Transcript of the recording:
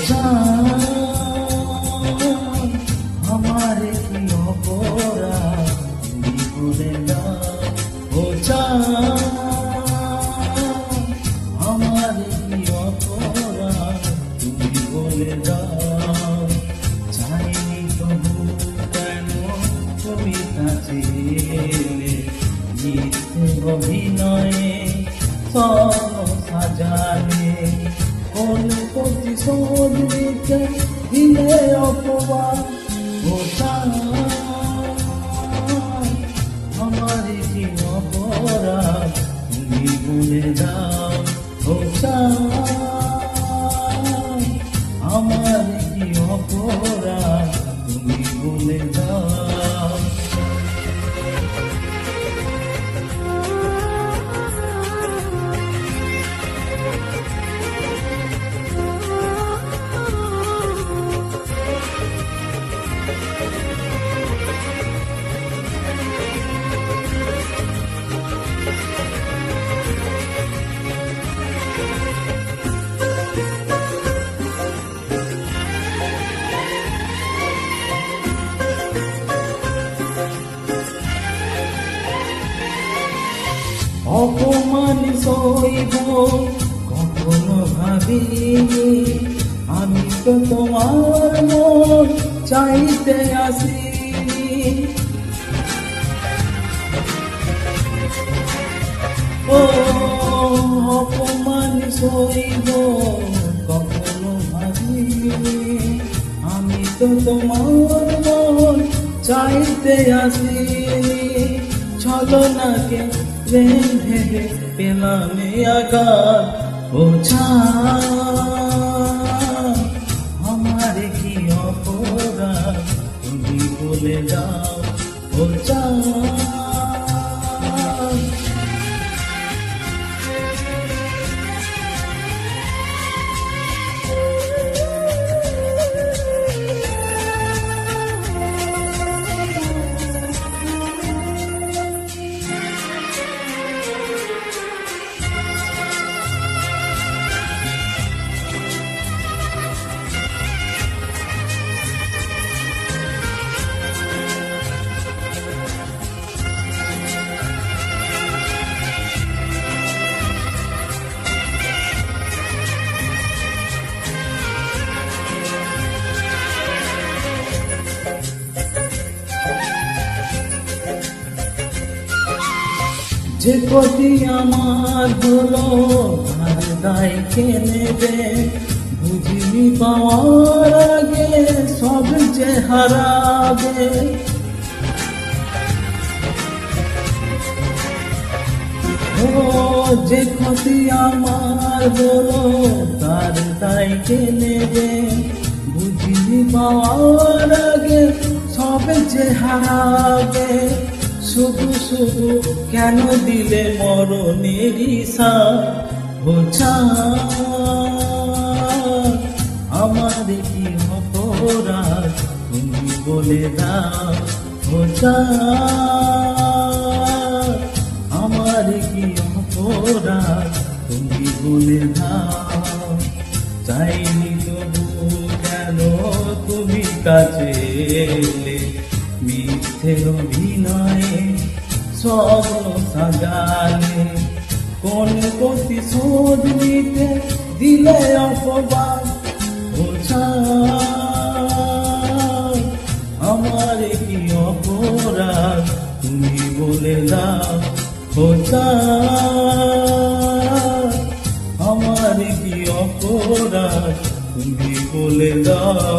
জান আমার কি অপরাধ তুমি বলে দাও। ও জান আমার কি অপরাধ তুমি বলে দাও। চাইনি তবু কেন তুমি কাছে এলে, মিথ্যে অভিনয়ে সব সাজালে, কোন প্রতিশোধ নিতে দিলে অপবাদ। ও জান আমার কি অপরাধ তুমি বলে দাও। ও জান আমার কি অপরাধ তুমি বলে দাও। অপমান সইব কখনো ভাবিনি, আমি তো তোমার মন চাইতে আসিনি। ও অপমান সইব কখনো ভাবিনি, আমি তো তোমার মন চাইতে আসিনি। ছলনাকে প্রেম ভেবে পেলাম আঘাত। ও জান আমার কি অপরাধ তুমি বলে দাও। ও জান যে ক্ষতি আমার হলো তার দায় কে নেবে, বুঝিনি পাওয়ার আগে সব যে হারাবে। ও যে ক্ষতি আমার হলো তার দায় কে নেবে, বুঝিনি পাওয়ার আগে সব যে হারাবে। শুধু শুধু কেন দিলে মরণের ইশারা। ও জান আমার কি অপরাধ তুমি বলে দাও। ও জান আমার কি অপরাধ তুমি বলে দাও। চাইনি তবু কেন তুমি কাছে এলে, মিথ্যে অভিনয়ে স্বপ্ন সাজালে, কোন প্রতিশোধ নিতে দিলে অপবাদ। ও জান আমার কি অপরাধ তুমি বলে দাও। ও জান আমার কি অপরাধ তুমি বলে দাও।